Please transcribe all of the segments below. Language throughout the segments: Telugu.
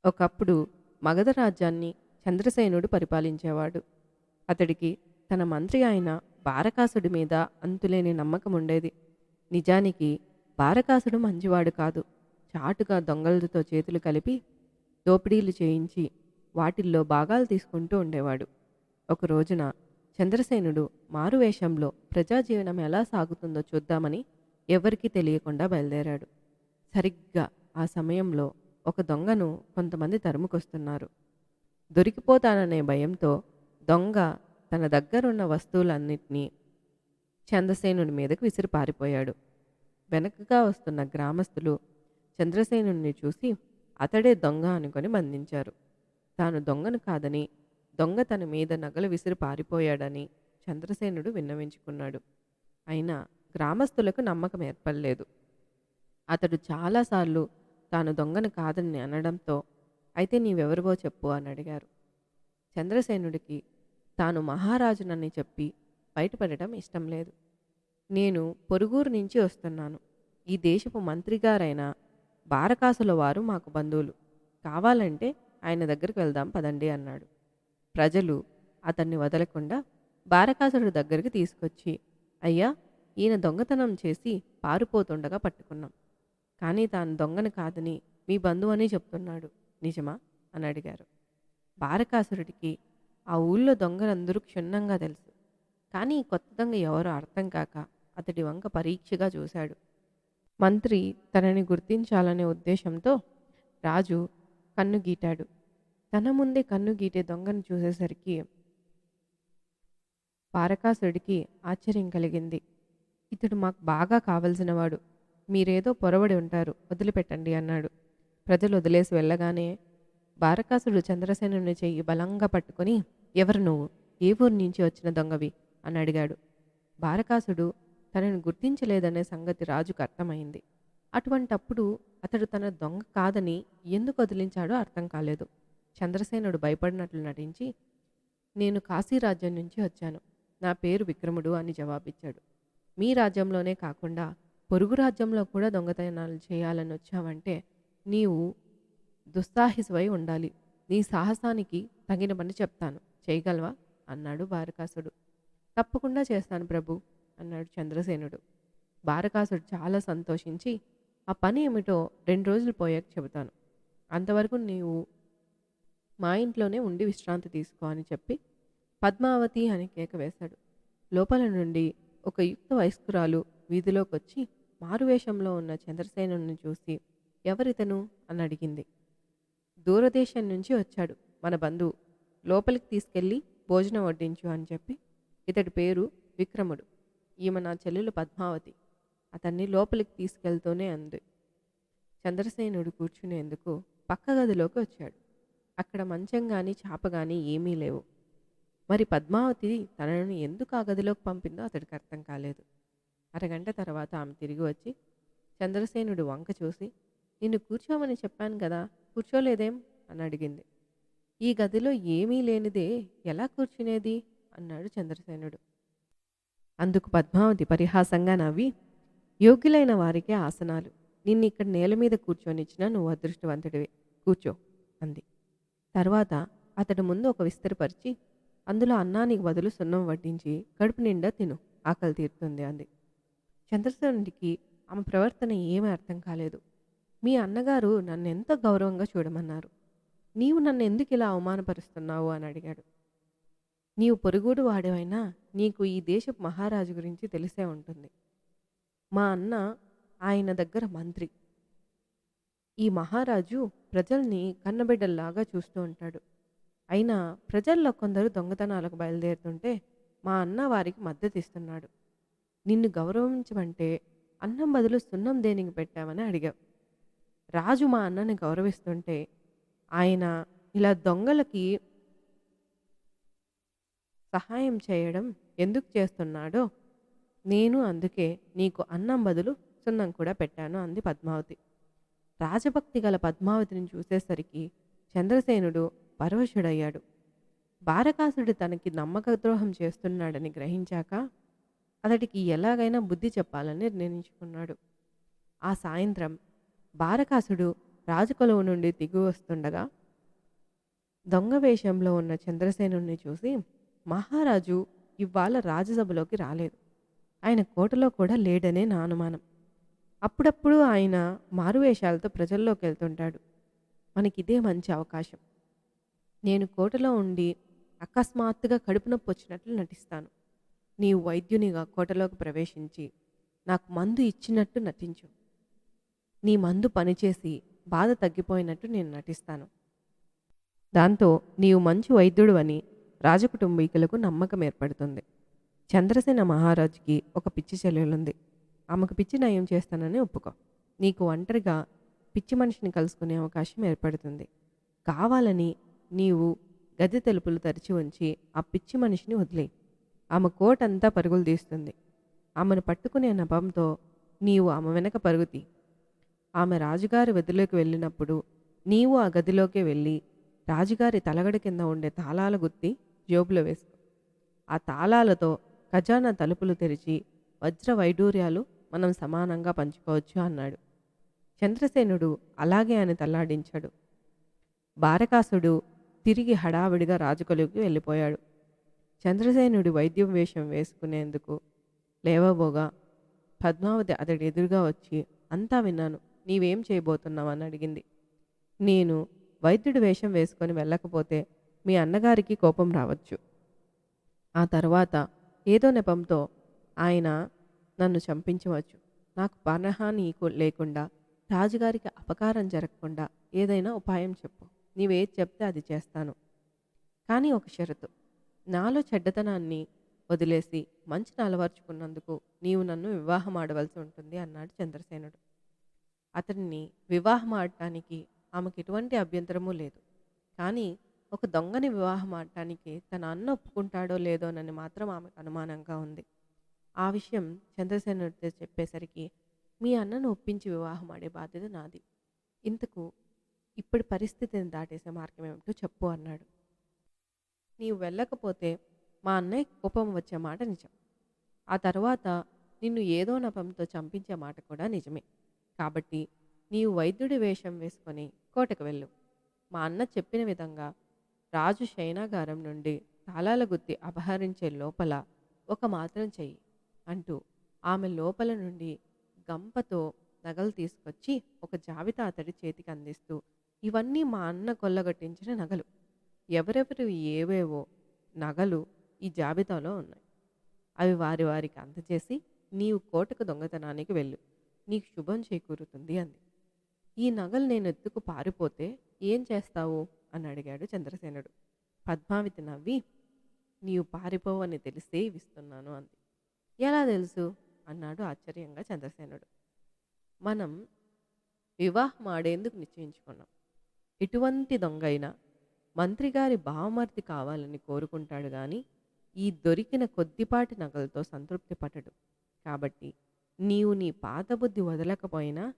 ఒకప్పుడు మగధ రాజ్యాన్ని చంద్రసేనుడు పరిపాలించేవాడు. అతడికి తన మంత్రి అయిన బారకాసుడి మీద అంతులేని నమ్మకం ఉండేది. నిజానికి బారకాసుడు మంచివాడు కాదు. చాటుగా దొంగలతో చేతులు కలిపి దోపిడీలు చేయించి వాటిల్లో భాగాలు తీసుకుంటూ ఉండేవాడు. ఒక రోజున చంద్రసేనుడు మారువేషంలో ప్రజాజీవనం ఎలా సాగుతుందో చూద్దామని ఎవరికీ తెలియకుండా బయలుదేరాడు. సరిగ్గా ఆ సమయంలో ఒక దొంగను కొంతమంది తరుముకొస్తున్నారు. దొరికిపోతాననే భయంతో దొంగ తన దగ్గరున్న వస్తువులన్నిటినీ చంద్రసేనుడి మీదకు విసిరి పారిపోయాడు. వెనకగా వస్తున్న గ్రామస్తులు చంద్రసేనుడిని చూసి అతడే దొంగ అనుకొని బంధించారు. తాను దొంగను కాదని, దొంగ తన మీద నగలు విసిరి పారిపోయాడని చంద్రసేనుడు విన్నవించుకున్నాడు. అయినా గ్రామస్తులకు నమ్మకం ఏర్పడలేదు. అతడు చాలాసార్లు తాను దొంగను కాదని అనడంతో, అయితే నీవెవరివో చెప్పు అని అడిగారు. చంద్రసేనుడికి తాను మహారాజునని చెప్పి బయటపడటం ఇష్టం లేదు. నేను పొరుగురు నుంచి వస్తున్నాను. ఈ దేశపు మంత్రిగారైన బారకాసుల వారు మాకు బంధువులు. కావాలంటే ఆయన దగ్గరికి వెళ్దాం పదండి అన్నాడు. ప్రజలు అతన్ని వదలకుండా బారకాసుడి దగ్గరికి తీసుకొచ్చి, అయ్యా, ఈయన దొంగతనం చేసి పారిపోతుండగా పట్టుకున్నాం. కానీ తాను దొంగను కాదని మీ బంధువు అని చెప్తున్నాడు. నిజమా అని అడిగారు. బారకాసురుడికి ఆ ఊళ్ళో దొంగలందరూ క్షుణ్ణంగా తెలుసు. కానీ ఈ కొత్త దొంగ ఎవరో అర్థం కాక అతడి వంక పరీక్షగా చూశాడు. మంత్రి తనని గుర్తించాలనే ఉద్దేశంతో రాజు కన్ను గీటాడు. తన ముందే కన్ను గీటే దొంగను చూసేసరికి బారకాసుడికి ఆశ్చర్యం కలిగింది. ఇతడు మాకు బాగా కావలసినవాడు. మీరేదో పొరబడి ఉంటారు, వదిలిపెట్టండి అన్నాడు. ప్రజలు వదిలేసి వెళ్ళగానే బారకాసుడు చంద్రసేనుని చెయ్యి బలంగా పట్టుకొని, ఎవరు నువ్వు, ఏ ఊరు నుంచి వచ్చిన దొంగవి అని అడిగాడు. బారకాసుడు తనని గుర్తించలేదనే సంగతి రాజుకు అర్థమైంది. అటువంటప్పుడు అతడు తన దొంగ కాదని ఎందుకు వదిలించాడో అర్థం కాలేదు. చంద్రసేనుడు భయపడినట్లు నటించి, నేను కాశీ రాజ్యం నుంచి వచ్చాను. నా పేరు విక్రముడు అని జవాబిచ్చాడు. మీ రాజ్యంలోనే కాకుండా పొరుగు రాజ్యంలో కూడా దొంగతనాలు చేయాలని వచ్చావంటే నీవు దుస్సాహిసువై ఉండాలి. నీ సాహసానికి తగిన పని చెప్తాను, చేయగలవా అన్నాడు బారకాసుడు. తప్పకుండా చేస్తాను ప్రభు అన్నాడు చంద్రసేనుడు. బారకాసుడు చాలా సంతోషించి, ఆ పని ఏమిటో 2 రోజులు పోయాక చెబుతాను. అంతవరకు నీవు మా ఇంట్లోనే ఉండి విశ్రాంతి తీసుకో అని చెప్పి పద్మావతి అని కేక వేశాడు. లోపల నుండి ఒక యుక్త వయస్కురాలు వీధిలోకొచ్చి మారువేషంలో ఉన్న చంద్రసేనుని చూసి, ఎవరితను అని అడిగింది. దూరదేశం నుంచి వచ్చాడు, మన బంధువు. లోపలికి తీసుకెళ్ళి భోజనం వడ్డించు అని చెప్పి, ఇతడి పేరు విక్రముడు, ఈమె నా చెల్లెలు పద్మావతి, అతన్ని లోపలికి తీసుకెళ్తూనే అంది. చంద్రసేనుడు కూర్చునేందుకు పక్క గదిలోకి వచ్చాడు. అక్కడ మంచం గాని చాప గాని ఏమీ లేవు. మరి పద్మావతి తనను ఎందుకు ఆ గదిలోకి పంపిందో అతడికి అర్థం కాలేదు. అరగంట తర్వాత ఆమె తిరిగి వచ్చి చంద్రసేనుడు వంక చూసి, నిన్ను కూర్చోమని చెప్పాను కదా, కూర్చోలేదేం అని అడిగింది. ఈ గదిలో ఏమీ లేనిదే ఎలా కూర్చునేది అన్నాడు చంద్రసేనుడు. అందుకు పద్మావతి పరిహాసంగా నవ్వి, యోగ్యులైన వారికే ఆసనాలు, నిన్ను ఇక్కడ నేల మీద కూర్చొనిచ్చినా నువ్వు అదృష్టవంతుడివే, కూర్చో అంది. తర్వాత అతడి ముందు ఒక విస్తరిపరిచి, అందులో అన్నానికి బదులు సున్నం వడ్డించి కడుపు నిండా తిను, ఆకలి తీరుతుంది అంది. చంద్రసేనుడికి ఆమె ప్రవర్తన ఏమీ అర్థం కాలేదు. మీ అన్నగారు నన్ను ఎంతో గౌరవంగా చూడమన్నారు, నీవు నన్ను ఎందుకు ఇలా అవమానపరుస్తున్నావు అని అడిగాడు. నీవు పొరుగుడు వాడివైనా నీకు ఈ దేశపు మహారాజు గురించి తెలిసే ఉంటుంది. మా అన్న ఆయన దగ్గర మంత్రి. ఈ మహారాజు ప్రజల్ని కన్నబిడ్డల్లాగా చూస్తూ ఉంటాడు. అయినా ప్రజల్లో కొందరు దొంగతనాలకు బయలుదేరుతుంటే మా అన్న వారికి మద్దతు ఇస్తున్నాడు. నిన్ను గౌరవించమంటే అన్నం బదులు సున్నం దేనికి పెట్టామని అడిగావు. రాజు మా అన్నని గౌరవిస్తుంటే ఆయన ఇలా దొంగలకి సహాయం చేయడం ఎందుకు చేస్తున్నాడో నేను అందుకే నీకు అన్నం బదులు సున్నం కూడా పెట్టాను అంది పద్మావతి. రాజభక్తి గల పద్మావతిని చూసేసరికి చంద్రసేనుడు పరవశుడయ్యాడు. బారకాసుడు తనకి నమ్మకద్రోహం చేస్తున్నాడని గ్రహించాక అతడికి ఎలాగైనా బుద్ధి చెప్పాలని నిర్ణయించుకున్నాడు. ఆ సాయంత్రం బారకాసుడు రాజకొలువు నుండి దిగి వస్తుండగా దొంగ వేషంలో ఉన్న చంద్రసేనుణ్ణి చూసి, మహారాజు ఇవాళ రాజసభలోకి రాలేదు. ఆయన కోటలో కూడా లేడనే నా అనుమానం. అప్పుడప్పుడు ఆయన మారువేషాలతో ప్రజల్లోకెళ్తుంటాడు. మనకిదే మంచి అవకాశం. నేను కోటలో ఉండి అకస్మాత్తుగా కడుపు నొప్పొచ్చినట్లు నటిస్తాను. నీవు వైద్యునిగా కోటలోకి ప్రవేశించి నాకు మందు ఇచ్చినట్టు నటించు. నీ మందు పనిచేసి బాధ తగ్గిపోయినట్టు నేను నటిస్తాను. దాంతో నీవు మంచి వైద్యుడు అని రాజకుటుంబీకులకు నమ్మకం ఏర్పడుతుంది. చంద్రసేన మహారాజుకి ఒక పిచ్చి చెల్లెలుంది. ఆమెకు పిచ్చి నయం చేస్తానని ఒప్పుకో. నీకు ఒంటరిగా పిచ్చి మనిషిని కలుసుకునే అవకాశం ఏర్పడుతుంది. కావాలని నీవు గది తలుపులు తెరిచి ఉంచి ఆ పిచ్చి మనిషిని వదిలేయి. ఆమె కోటంతా పరుగులు తీస్తుంది. ఆమెను పట్టుకునే నెపంతో నీవు ఆమె వెనక పరుగుతీ. ఆమె రాజుగారి గదిలోకి వెళ్ళినప్పుడు నీవు ఆ గదిలోకి వెళ్ళి రాజుగారి తలగడ కింద ఉండే తాళాల గుత్తి జేబులో వేసుకో. ఆ తాళాలతో ఖజానా తలుపులు తెరిచి వజ్ర వైడూర్యాలు మనం సమానంగా పంచుకోవచ్చు అన్నాడు. చంద్రసేనుడు అలాగే అని తల్లాడించాడు. బారకాసుడు తిరిగి హడావిడిగా రాజుకొలువుకి వెళ్ళిపోయాడు. చంద్రసేనుడి వైద్యం వేషం వేసుకునేందుకు లేవబోగా పద్మావతి అతడి ఎదురుగా వచ్చి, అంతా విన్నాను, నీవేం చేయబోతున్నావు అని అడిగింది. నేను వైద్యుడి వేషం వేసుకొని వెళ్ళకపోతే మీ అన్నగారికి కోపం రావచ్చు. ఆ తర్వాత ఏదో నెపంతో ఆయన నన్ను చంపించవచ్చు. నాకు ప్రాణహాని లేకుండా, రాజుగారికి అపకారం జరగకుండా ఏదైనా ఉపాయం చెప్పు. నీవేది చెప్తే అది చేస్తాను. కానీ ఒక షరతు. నాలో చెడ్డతనాన్ని వదిలేసి మంచిని అలవర్చుకున్నందుకు నీవు నన్ను వివాహం ఆడవలసి ఉంటుంది అన్నాడు చంద్రసేనుడు. అతన్ని వివాహం ఆడటానికి ఆమెకు ఎటువంటి అభ్యంతరమూ లేదు. కానీ ఒక దొంగని వివాహం ఆడటానికి తన అన్న ఒప్పుకుంటాడో లేదోనని మాత్రం ఆమెకు అనుమానంగా ఉంది. ఆ విషయం చంద్రసేనుడితో చెప్పేసరికి, మీ అన్నను ఒప్పించి వివాహం ఆడే బాధ్యత నాది. ఇంతకు ఇప్పటి పరిస్థితిని దాటేసే మార్గం ఏమిటో చెప్పు అన్నాడు. నీవు వెళ్ళకపోతే మా అన్నయ్య కోపం వచ్చే మాట నిజం. ఆ తర్వాత నిన్ను ఏదో నెపంతో చంపించే మాట కూడా నిజమే. కాబట్టి నీవు వైద్యుడి వేషం వేసుకొని కోటకు వెళ్ళు. మా అన్న చెప్పిన విధంగా రాజు శయనాగారం నుండి తాళాల గుత్తి అపహరించే లోపల ఒక మాత్రం చెయ్యి అంటూ ఆమె లోపల నుండి గంపతో నగలు తీసుకొచ్చి ఒక జాబితా అతడి చేతికి అందిస్తూ, ఇవన్నీ మా అన్న కొల్లగొట్టించిన నగలు. ఎవరెవరివి ఏవేవో నగలు ఈ జాబితాలో ఉన్నాయి. అవి వారి వారికి అందజేసి నీవు కోటకు దొంగతనానికి వెళ్ళు. నీకు శుభం చేకూరుతుంది అంది. ఈ నగలు నేను ఎత్తుకు పారిపోతే ఏం చేస్తావు అని అడిగాడు చంద్రసేనుడు. పద్మావతి నవ్వి, నీవు పారిపోవని తెలిసే ఇస్తున్నాను అంది. ఎలా తెలుసు అన్నాడు ఆశ్చర్యంగా చంద్రసేనుడు. మనం వివాహం ఆడేందుకు నిశ్చయించుకున్నాం. ఎటువంటి దొంగైనా మంత్రిగారి బావమర్ది కావాలని కోరుకుంటాడు గాని ఈ దొరికిన కొద్దిపాటి నగలతో సంతృప్తి పడడు. కాబట్టి నీవు నీ పాత బుద్ధి వదలకపోయినా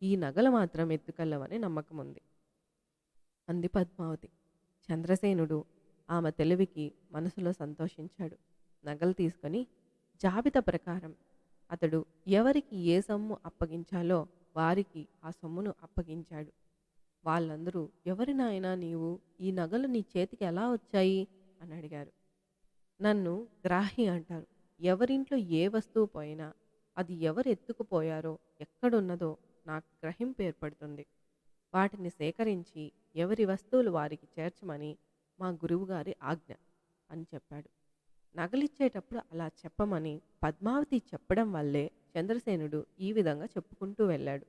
ఈ నగలు మాత్రం ఎత్తుకెళ్ళవని నమ్మకం ఉంది అంది పద్మావతి. చంద్రసేనుడు ఆమె తెలివికి మనసులో సంతోషించాడు. నగలు తీసుకొని జాబితా ప్రకారం అతడు ఎవరికి ఏ సొమ్ము అప్పగించాలో వారికి ఆ సొమ్మును అప్పగించాడు. వాళ్ళందరూ, ఎవరి నాయనా నీవు, ఈ నగలు నీ చేతికి ఎలా వచ్చాయి అని అడిగారు. నన్ను గ్రాహి అంటారు. ఎవరింట్లో ఏ వస్తువు పోయినా అది ఎవరు ఎత్తుకుపోయారో ఎక్కడున్నదో నాకు గ్రహింపు ఏర్పడుతుంది. వాటిని సేకరించి ఎవరి వస్తువులు వారికి చేర్చమని మా గురువుగారి ఆజ్ఞ అని చెప్పాడు. నగలిచ్చేటప్పుడు అలా చెప్పమని పద్మావతి చెప్పడం వల్లే చంద్రసేనుడు ఈ విధంగా చెప్పుకుంటూ వెళ్ళాడు.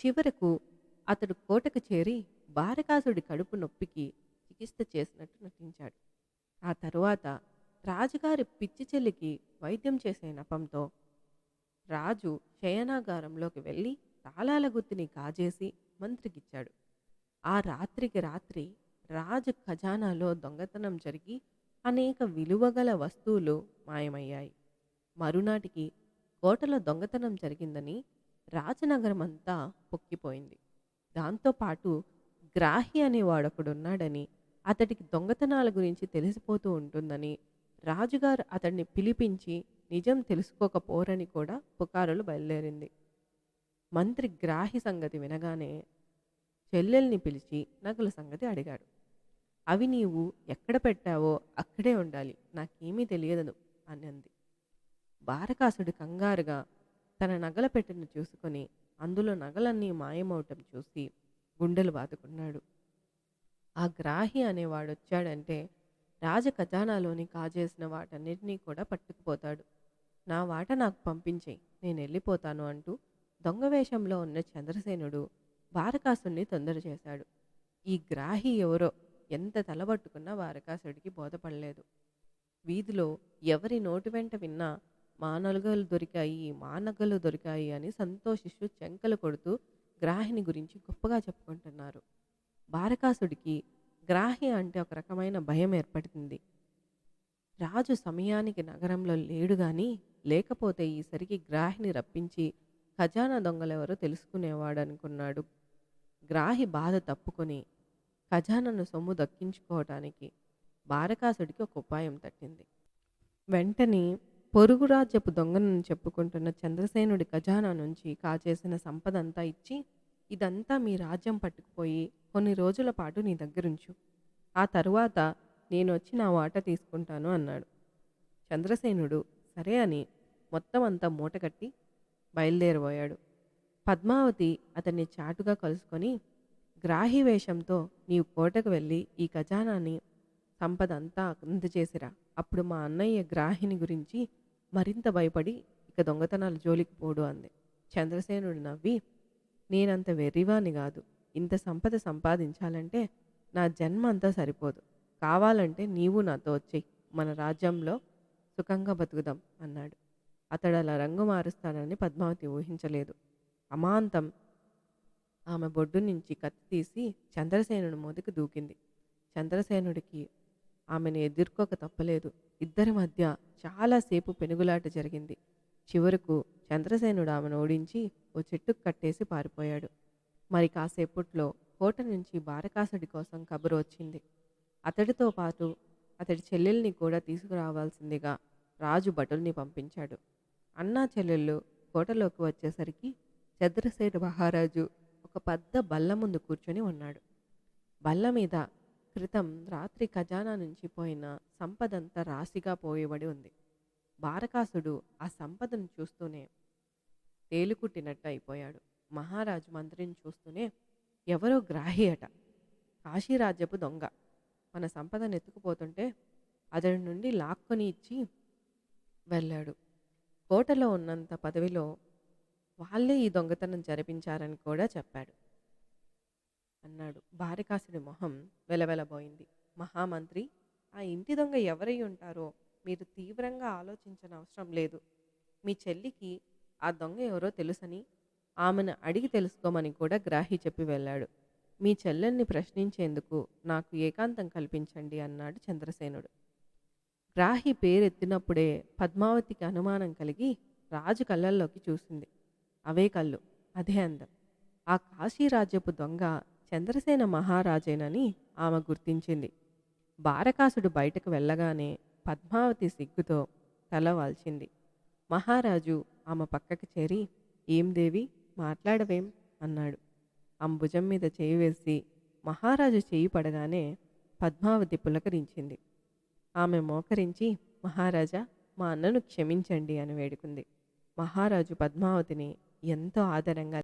చివరకు అతడు కోటకు చేరి బారకాసుడి కడుపు నొప్పికి చికిత్స చేసినట్టు నటించాడు. ఆ తరువాత రాజుగారి పిచ్చి చెల్లికి వైద్యం చేసే నెపంతో రాజు శయనాగారంలోకి వెళ్ళి తాళాల గుత్తిని కాజేసి మంత్రికిచ్చాడు. ఆ రాత్రికి రాత్రి రాజు ఖజానాలో దొంగతనం జరిగి అనేక విలువగల వస్తువులు మాయమయ్యాయి. మరునాటికి కోటలో దొంగతనం జరిగిందని రాజనగరం అంతా పొక్కిపోయింది. దాంతోపాటు గ్రాహి అనేవాడొకడున్నాడని, అతడికి దొంగతనాల గురించి తెలిసిపోతూ ఉంటుందని రాజుగారు అతడిని పిలిపించి నిజం తెలుసుకోకపోరని కూడా పుకారులు బయలుదేరింది. మంత్రి గ్రాహి సంగతి వినగానే చెల్లెల్ని పిలిచి నగల సంగతి అడిగాడు. అవి నీవు ఎక్కడ పెట్టావో అక్కడే ఉండాలి. నాకేమీ తెలియదు అని అంది. బారకాసుడు కంగారుగా తన నగల పెట్టెను చూసుకొని అందులో నగలన్నీ మాయమవటం చూసి గుండెలు బాదుకున్నాడు. ఆ గ్రాహి అనేవాడొచ్చాడంటే రాజ ఖజానాలోని కాజేసిన వాటన్నిటినీ కూడా పట్టుకుపోతాడు. నా వాట నాకు పంపించేయి, నేనెళ్ళిపోతాను అంటూ దొంగ వేషంలో ఉన్న చంద్రసేనుడు బారకాసుడిని తొందర చేశాడు. ఈ గ్రాహి ఎవరో ఎంత తలబట్టుకున్నా బారకాసుడికి బోధపడలేదు. వీధిలో ఎవరి నోటి వెంట విన్నా మా నగలు దొరికాయి, మా నగలు దొరికాయి అని సంతోషిస్తూ చెంకలు కొడుతూ గ్రాహిని గురించి గొప్పగా చెప్పుకుంటున్నారు. బారకాసుడికి గ్రాహి అంటే ఒక రకమైన భయం ఏర్పడుతుంది. రాజు సమయానికి నగరంలో లేడు గాని లేకపోతే ఈసరికి గ్రాహిని రప్పించి ఖజానా దొంగలెవరో తెలుసుకునేవాడనుకున్నాడు. గ్రాహి బాధ తప్పుకొని ఖజానాను సొమ్ము దక్కించుకోవటానికి బారకాసుడికి ఒక ఉపాయం తట్టింది. వెంటనే పొరుగు రాజ్యపు దొంగనని చెప్పుకుంటున్న చంద్రసేనుడి ఖజానా నుంచి కాజేసిన సంపదంతా ఇచ్చి, ఇదంతా మీ రాజ్యం పట్టుకుపోయి కొన్ని రోజుల పాటు నీ దగ్గరుంచు. ఆ తరువాత నేనొచ్చి నా వాటా తీసుకుంటాను అన్నాడు. చంద్రసేనుడు సరే అని మొత్తం అంతా మూటగట్టి బయలుదేరబోయాడు. పద్మావతి అతన్ని చాటుగా కలుసుకొని, గ్రాహి వేషంతో నీవు కోటకు వెళ్ళి ఈ ఖజానాని సంపద అంతా అందజేసిరా. అప్పుడు మా అన్నయ్య గ్రాహిని గురించి మరింత భయపడి ఇక దొంగతనాల జోలికి పోడు అంది. చంద్రసేనుడు నవ్వి, నేనంత వెర్రివాణ్ణి కాదు. ఇంత సంపద సంపాదించాలంటే నా జన్మ అంతా సరిపోదు. కావాలంటే నీవు నాతో వచ్చేయి, మన రాజ్యంలో సుఖంగా బతుకుదాం అన్నాడు. అతడు అలా రంగు మారుస్తానని పద్మావతి ఊహించలేదు. అమాంతం ఆమె బొడ్డు నుంచి కత్తి తీసి చంద్రసేనుడి మీదకి దూకింది. చంద్రసేనుడికి ఆమెను ఎదుర్కోక తప్పలేదు. ఇద్దరి మధ్య చాలాసేపు పెనుగులాట జరిగింది. చివరకు చంద్రసేనుడు ఆమెను ఓడించి ఓ చెట్టుకు కట్టేసి పారిపోయాడు. మరి కాసేపట్లో కోట నుంచి బారకాసుడి కోసం కబురు వచ్చింది. అతడితో పాటు అతడి చెల్లెల్ని కూడా తీసుకురావాల్సిందిగా రాజు భటుల్ని పంపించాడు. అన్నా చెల్లెళ్ళు కోటలోకి వచ్చేసరికి చంద్రసేన మహారాజు ఒక పెద్ద బల్ల ముందు కూర్చొని ఉన్నాడు. బల్ల మీద క్రితం రాత్రి ఖజానా నుంచి పోయిన సంపదంతా రాశిగా పోయబడి ఉంది. బారకాసుడు ఆ సంపదను చూస్తూనే తేలుకుట్టినట్టు అయిపోయాడు. మహారాజు మంత్రిని చూస్తూనే, ఎవరో గ్రాహి అట, కాశీరాజ్యపు దొంగ, మన సంపదను ఎత్తుకుపోతుంటే అతడి నుండి లాక్కొని ఇచ్చి వెళ్ళాడు. కోటలో ఉన్నంత పదవిలో వాళ్ళే ఈ దొంగతనం జరిపించారని కూడా చెప్పాడు అన్నాడు. బారకాసుడి మొహం వెలవెలబోయింది. మహామంత్రి, ఆ ఇంటి దొంగ ఎవరై ఉంటారో మీరు తీవ్రంగా ఆలోచించనవసరం లేదు. మీ చెల్లికి ఆ దొంగ ఎవరో తెలుసని ఆమెను అడిగి తెలుసుకోమని కూడా గ్రాహి చెప్పి వెళ్ళాడు. మీ చెల్లెల్ని ప్రశ్నించేందుకు నాకు ఏకాంతం కల్పించండి అన్నాడు చంద్రసేనుడు. గ్రాహి పేరెత్తినప్పుడే పద్మావతికి అనుమానం కలిగి రాజు కళ్ళల్లోకి చూసింది. అవే కళ్ళు, అదే అందం. ఆ కాశీరాజ్యపు దొంగ చంద్రసేన మహారాజేనని ఆమె గుర్తించింది. బారకాసుడు బయటకు వెళ్ళగానే పద్మావతి సిగ్గుతో తల వాల్చింది. మహారాజు ఆమె పక్కకి చేరి, ఏం దేవి, మాట్లాడవేం అన్నాడు. ఆమె భుజం మీద చేయి వేసి మహారాజు చేయి పడగానే పద్మావతి పులకరించింది. ఆమె మోకరించి, మహారాజా, మా అన్నను క్షమించండి అని వేడుకుంది. మహారాజు పద్మావతిని ఎంతో ఆదరంగా